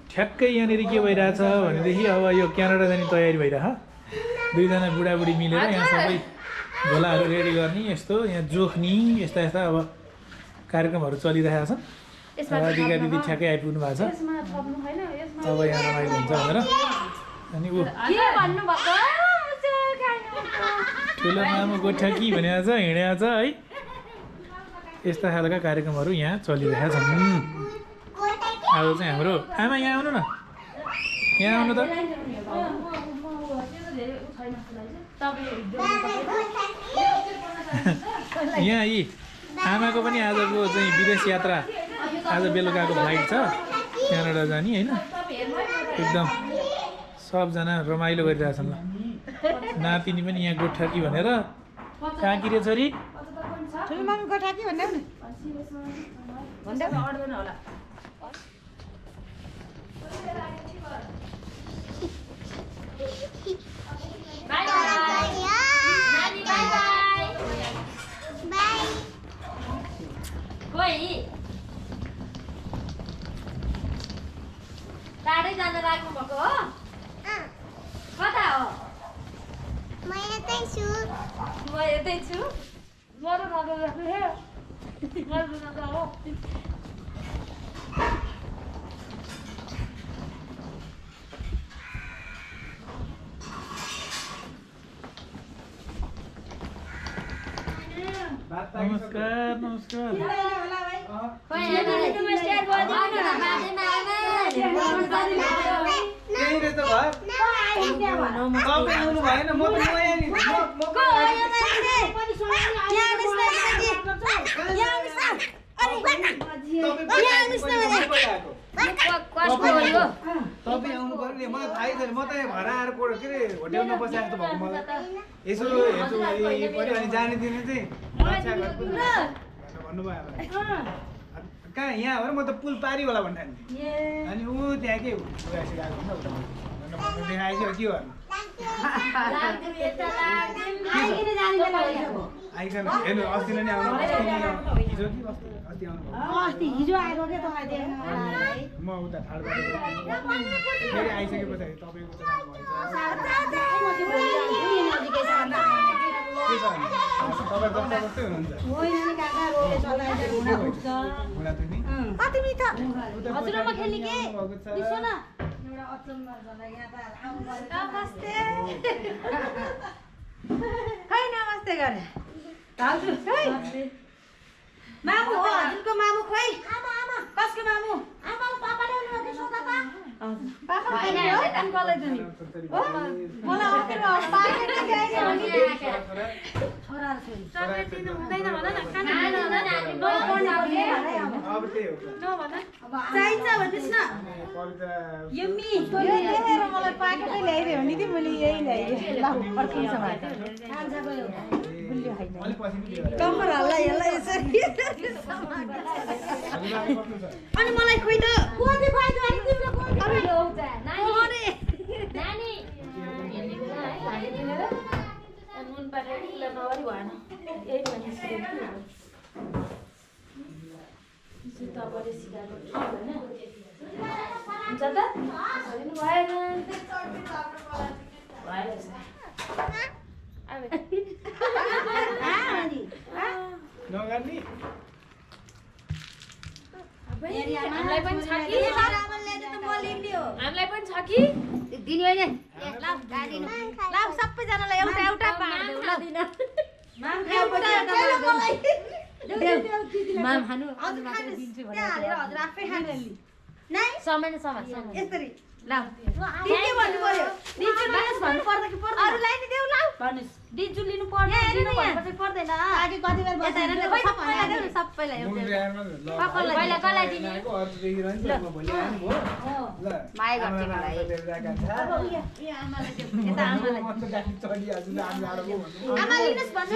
ठ्याक्कै यहाँनिर के भइरहेछ भनेदेखि अब यो क्यानाडा जाने तयारी भइरह दुईजना बुढाबुढी मिलेर यहाँ सबै झोलाहरू रेडी गर्ने यस्तो यहाँ जोख्ने यस्ता यस्ता अब कार्यक्रमहरू चलिरहेका छन् राधिका दिदी ठ्याक्कै आइपुग्नु भएको छ अब यहाँ रमाइलो हुन्छ भनेर अनि ऊ ठुलो मामु गोठ्याकी भनेको छ हिँडेको छ है यस्ता खालका कार्यक्रमहरू यहाँ चलिरहेका छन् आज चाहिँ हाम्रो आमा यहाँ आउनु न यहाँ आउनु त यहाँ यी आमाको पनि आजको चाहिँ विदेश यात्रा आज बेलुकाको फ्लाइट छ क्यानाडा जाने होइन एकदम सबजना रमाइलो गरिरहेछन् ल नातिनी पनि यहाँ गोठ्याकी भनेर कहाँ कि रे छोरी टाढै जान लाग्नु भएको हो कता हो म यतै छु मरो नगर्नु हे गर्नु नगर्नु नमस्कार नमस्कार तपाईँ आउनु पर्यो नि मलाई थाहै छैन म त यहाँ घर आएर के अरे होटेलमा बसिरहेको जस्तो भएको मलाई यसो हेर्छु पऱ्यो अनि जाने दिने चाहिँ भन्नुभयो कहाँ यहाँ हो र म त पुल पारी होला भन्दा अनि ऊ त्यहाँ के देखाएछ के गर्नु आइकन हेर्नु अस्ति नै आउनु हिजो आएको के तपाईँ म उता ठाडबाट फेरि आइसके पछाडि तपाईँको नमस्ते गरे मामु हो हजुरको मामु खोइ कसको मामु पापा मलाई चाहिन्छ भन्नुहोस् न मलाई पाकेटै ल्याइदियो भने चाहिँ मैले यही ल्याइदिएँ कम्मर हल्ला यसलाई यसरी अनि मलाई खोइ त नगर्नी हामीलाई पनि छ कि दिनु होइन ल सबैजनालाई एउटा एउटा पार्देऊ ल माम खानु दिन्छु भनेर हजुर आफै खानु नि समय यसरी ल के भन्नु पर्यो दिन्छु भन्नु पर्दा कि पर्दैन अरुलाई नि देऊ ल भन्नुस् दिन्छु लिनु पर्दैन भनेपछि पर्दैन आगे कति बेर बसेर सबैलाई एउटा पहिला कसलाई दिने माया गर्छ मलाई अब यो आमालाई देऊ यता आमालाई आमा लिनुस् भन्नु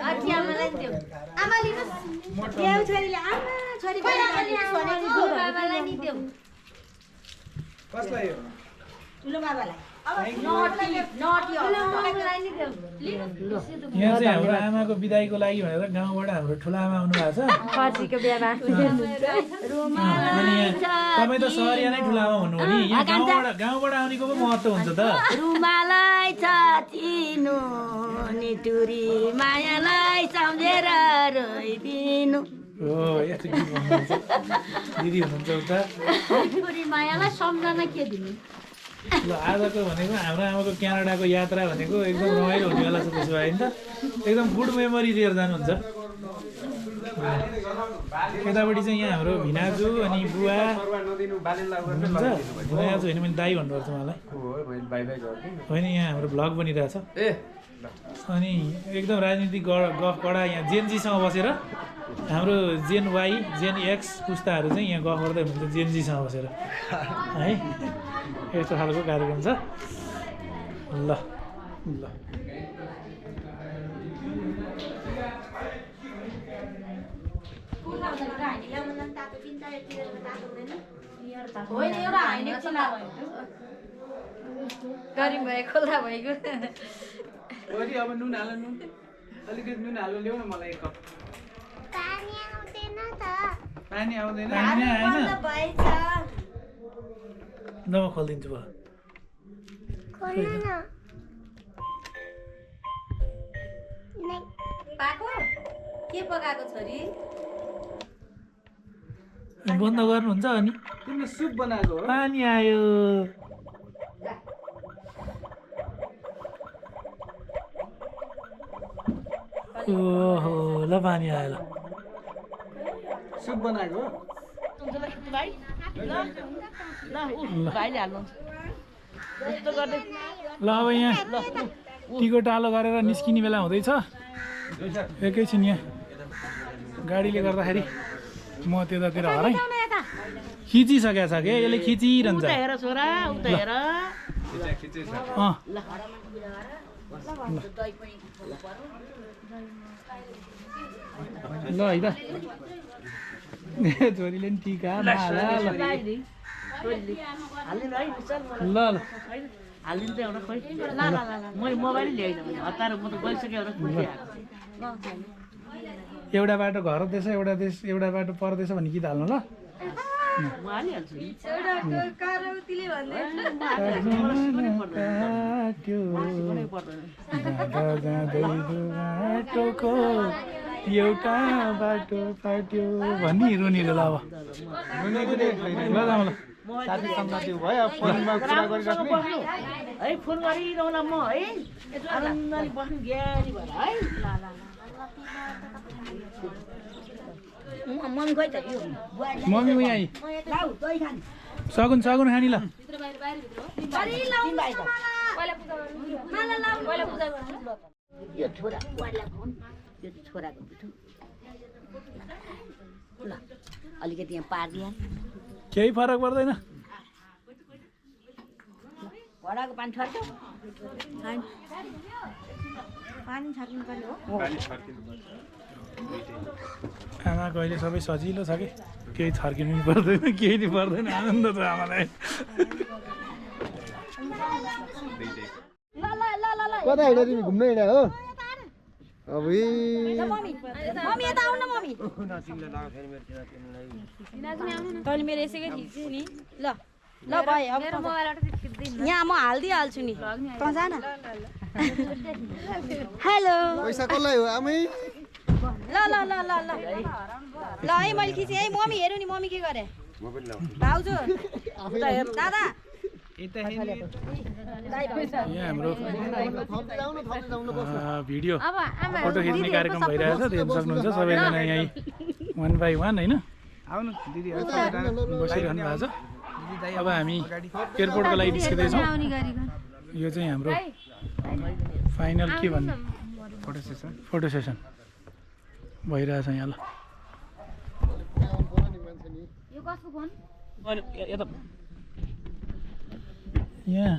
अति आमालाई देऊ आमा लिनुस् देऊ छोरीले आमा छोरी लिनुस् भनेको बाबालाई नि देऊ कसलाई हो ठुलो बाबालाई यहाँ चाहिँ हाम्रो आमाको बिदाईको लागि भनेर गाउँबाट हाम्रो ठुला आमा आउनुभएको छ फर्सीको बिहामा अनि यहाँ तपाईँ त सहरिया नै ठुला आमा हुनु हो नि यहाँ गाउँबाट आउनेको पो महत्त्व हुन्छ त रुमालाई छाचिनु निटुरी मायालाई सम्झेर रोइदिनु हो यस्तो गीत भन्नुहुन्छ दिदी हुनुहुन्छ उता निटुरी मायालाई सम्झन के दिनु ल आजको भनेको हाम्रो आमाको क्यानाडाको यात्रा भनेको एकदम रमाइलो हुनेवाला छ त्यसो भए नि त एकदम गुड मेमोरी लिएर जानुहुन्छ यतापट्टि चाहिँ यहाँ हाम्रो भिनाजु अनि बुवा हुनुहुन्छ भिनाजु होइन मैले दाई भन्नुपर्छ मलाई होइन यहाँ हाम्रो भ्लग बनिरहेछ अनि एकदम राजनीतिक गफ कडा यहाँ जेनजीसँग बसेर हाम्रो जेन वाई जेन एक्स पुस्ताहरू चाहिँ यहाँ गफ गर्दै हुनुहुन्छ जेनजीसँग बसेर है यस्तो खालको कार्यक्रम छ ल ल गरिब भयो खोल्दा भएको अब नुन हाल्नु नुन अलिकति नुन हाल्नु ल्याउ न मलाई एक कप पानी आउँदैन पानी आएन ल म खोलिदिन्छु भयो पाको के पकाएको छोरी बन्द गर्नुहुन्छ अनि तिमीले सुप बनाएको हो पानी आयो ओहो ल पानी आयो ल सुप बनाएको हो ल अब यहाँ टीको टालो गरेर निस्किने बेला हुँदैछ एकैछिन यहाँ गाडीले गर्दाखेरि म त्यतातिर हराएँ खिचिसकेको छ क्या यसले खिचिरहन्छ ल है त छोरीले नि टिका माला ल ल हालिदिन्छ एउटा खोइ मैले मोबाइल ल्याइन भने हतार म त गइसकेँ एउटा एउटा बाटो घर देश एउटा बाटो परदेश भन्ने गीत हाल्नु ल म हालिहाल्छु नि एउटा बाटो पाट्यो भन्ने रुनीले ल अब ल जाउँ ल साथी सम्बन्धी भयो फोनमा कुरा गरिराख्ने है फोन गरिरहला म है आनन्दले बस्नु ज्ञानी भएर है मम्मी खोइ त यो मम्मी उहाँ आई सगुन खानी ल यो छोरा यो छोराको पिठो ल अलिकति यहाँ पारिदिया केही फरक पर्दैन घोडाको पानी छर्क्यो पानी छर्किनु पर्यो आमाको अहिले सबै सजिलो छ कि केही छर्किनु पनि पर्दैन केही नि पर्दैन आनन्द छ आमालाई कता हिँड्यो तिमी घुम्न हिँड्यो हो अब मम्मी यता आउन मम्मी तैँले मेरो यसैकै खिच्छु नि ल ल भाइ अब यहाँ म हालिदिइहाल्छु नि तँ जा न हेलो पैसा कसलाई हो आमै ल ल ल ल ल ल है मैले खिचेँ है मम्मी हेर्नु नि मम्मी के गरे भाउजू दादा यहाँ हाम्रो भिडियो फोटो खिच्ने कार्यक्रम भइरहेछ हेर्न सक्नुहुन्छ सबैजना यहीँ 1 by 1 होइन आउनु दिदी बसिरहनु भएको छ अब हामी एयरपोर्टको लागि निस्किँदैछौँ यो चाहिँ हाम्रो फाइनल के भन्नु फोटो सेसन भइरहेछ यहाँ ल यहाँ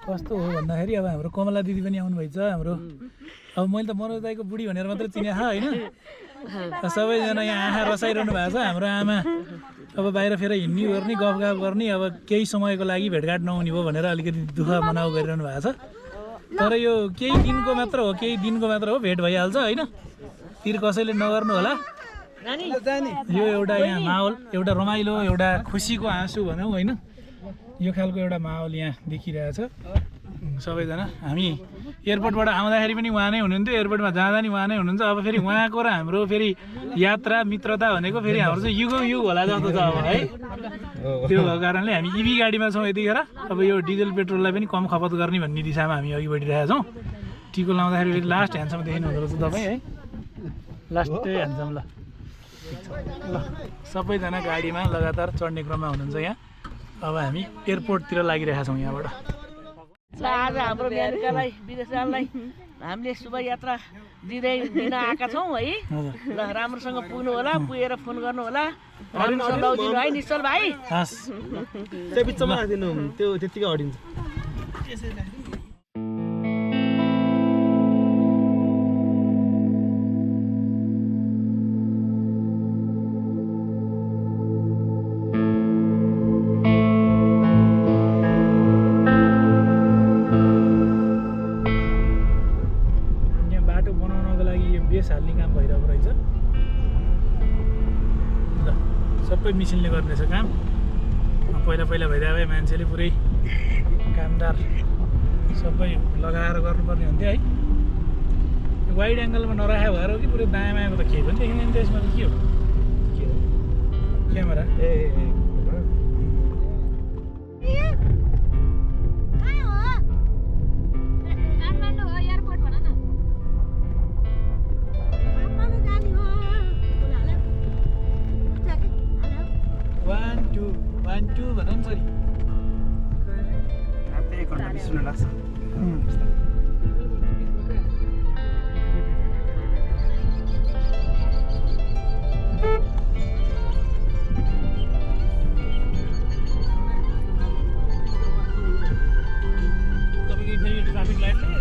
कस्तो हो भन्दाखेरि अब हाम्रो कमला दिदी पनि आउनुभएछ हाम्रो अब मैले त मनोज दाईको बुढी भनेर मात्रै चिने होइन सबैजना यहाँ आँखा रसाइरहनु भएको छ हाम्रो आमा अब बाहिर फेर हिँड्ने गर्ने गफगाफ गर्ने अब केही समयको लागि भेटघाट नहुने भयो भनेर अलिकति दुःख मनाउ गरिरहनु भएको छ तर यो केही दिनको मात्र हो भेट भइहाल्छ होइन तिर कसैले नगर्नु होला यो एउटा यहाँ माहौल एउटा रमाइलो एउटा खुसीको आँसु भनौँ होइन यो खालको एउटा माहौल यहाँ देखिरहेछ सबैजना हामी एयरपोर्टबाट आउँदाखेरि पनि उहाँ नै हुनुहुन्थ्यो एयरपोर्टमा जाँदा नि उहाँ नै हुनुहुन्छ अब फेरि उहाँको र हाम्रो फेरि यात्रा मित्रता भनेको फेरि हाम्रो चाहिँ युग होला जस्तो छ अब है त्यो भएको कारणले हामी इभी गाडीमा छौँ यतिखेर अब यो डिजल पेट्रोललाई पनि कम खपत गर्ने भन्ने दिशामा हामी अघि बढिरहेका छौँ टिको लाउँदाखेरि फेरि लास्ट ह्यान्डसम्म देखिनु हुँदो रहेछ तपाईँ है लास्टै ह्यान्डसम्म ल सबैजना गाडीमा लगातार चढ्ने क्रममा हुनुहुन्छ यहाँ अब हामी एयरपोर्टतिर लागिरहेका छौँ यहाँबाट आज हाम्रो अमेरिकालाई विदेश जानलाई हामीले शुभ यात्रा दिन आएका छौँ है ल राम्रोसँग पुग्नु होला पुगेर फोन गर्नु होला राम्रोसँग लौदिनु है निश्चल भाइ त्यो बिचमा राखिदिनु त्यो त्यतिकै हटिन्छ हाल्ने काम भइरहेको रहेछ ल सबै मिसिनले गर्ने रहेछ काम पहिला भइरहेको भए मान्छेले पुरै कामदार सबै लगाएर गर्नुपर्ने हुन्थ्यो है वाइड एङ्गलमा नराखेको भएर कि पुरै दायाँ बायाँको त केही पनि देखिँदैन त्यसमा त के हो क्यामेरा भनौँ सरी एक घन्टा बिस्नु लाग्छ तपाईँको ट्राफिक लाइटले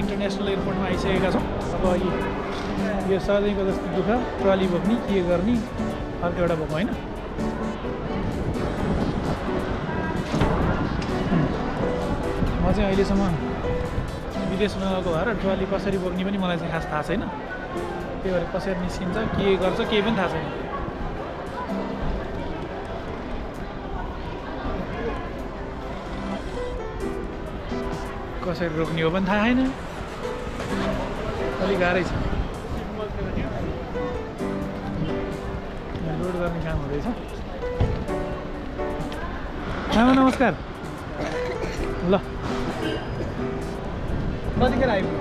इन्टरनेसनल एयरपोर्टमा आइसकेका छौँ अब यो सधैँको जस्तो दुःख ट्रली बोक्ने के गर्ने अर्को एउटा बोक्नु होइन म चाहिँ अहिलेसम्म विदेशमा गएको भएर ट्रली कसरी बोक्ने पनि मलाई चाहिँ खास थाहा छैन त्यही भएर कसरी निस्किन्छ के गर्छ केही पनि थाहा छैन कसरी रोक्ने हो पनि थाहा छैन अलिक गाह्रै छ लोड गर्ने काम हुँदैछ आमा नमस्कार ल कतिखेर आइपुग्यो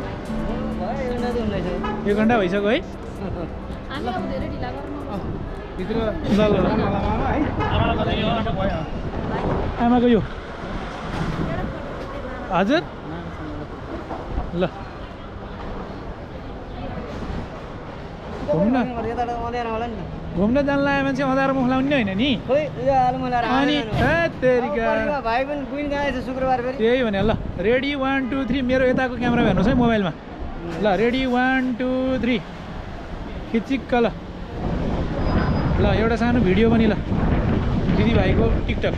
1 घन्टा भइसक्यो है भित्र ल ल ल है आमाको यो हजुर ल घुम्न घुम्न जान लाग्यो मान्छे अँधारो मुख लाउने होइन नि अनि भाइ पनि बुइन गएछ शुक्रबार फेरि त्यही भने ल रेडी 1 2 3 मेरो यताको क्यामेरा हेर्नुहोस् है मोबाइलमा ल रेडी 1 2 3 खिचिक्क ल ल एउटा सानो भिडियो पनि ल दिदीभाइको टिकटक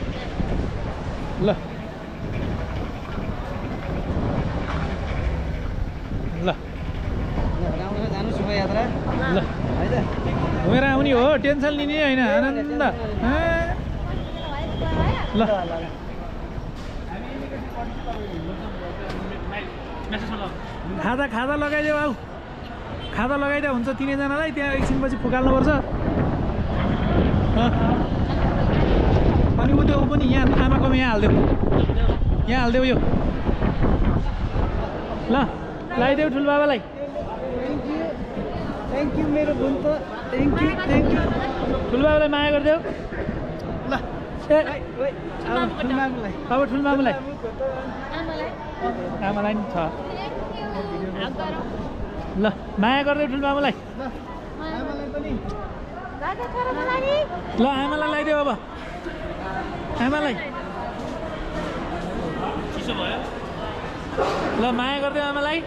ल ल जानु शोभायात्रा ल घुमेर आउने हो टेन्सन लिने होइन आनन्द ल खाजा लगाइदेऊ आऊ खाजा लगाइदियो हुन्छ तिनैजनालाई त्यहाँ एकछिनपछि फुकाल्नुपर्छ अनि ऊ त्यो पनि यहाँ आमाकोमा यहाँ हालिदेऊ यो ल लगाइदेऊ ठुलोबाबालाई थ्याङ्क यू मेरो बुन त थ्याङ्क यू ठुलोबाबालाई माया गरिदेऊ ल अब ठुलोमामुलाई आमालाई नि छ ल माया गरिदेऊ ठुलोमामुलाई ल आमालाई लगाइदेऊ अब आमालाई ल माया गरिदेऊ आमालाई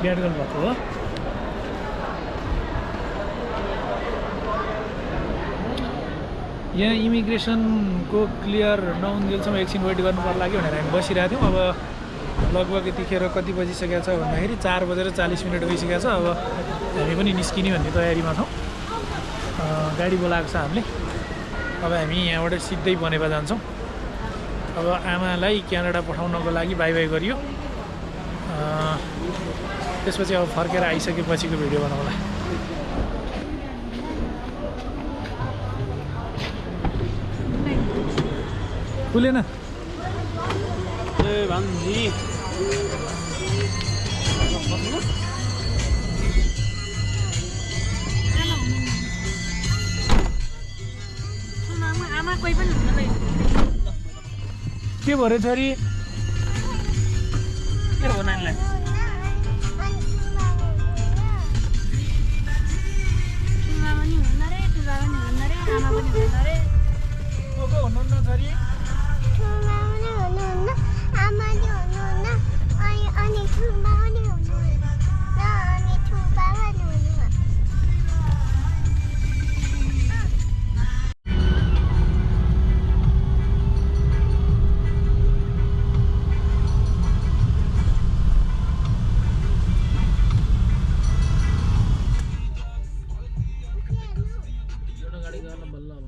बिहान गर्नुभएको हो यहाँ इमिग्रेसनको क्लियर नहुन्जेलसम्म एकछिन वेट गर्नु पर्ला कि भनेर हामी बसिरहेको थियौँ। अब लगभग यतिखेर कति बजिसकेको छ भन्दाखेरि 4:40 भइसकेको छ। अब हामी पनि निस्किने भन्ने तयारीमा छौँ। गाडी बोलाएको छ हामीले। अब हामी यहाँबाट सिधै बनेपा जान्छौँ। अब आमालाई क्यानाडा पठाउनको लागि बाई बाई गरियो। त्यसपछि अब फर्केर आइसकेपछिको भिडियो बनाउँला। खुलेन आमा कोही पनि हुँदैन के भयो रे छोरी? के हो नानीलाई को हुनुहुन्न छोरी? गाडी गर्न बल्ल अब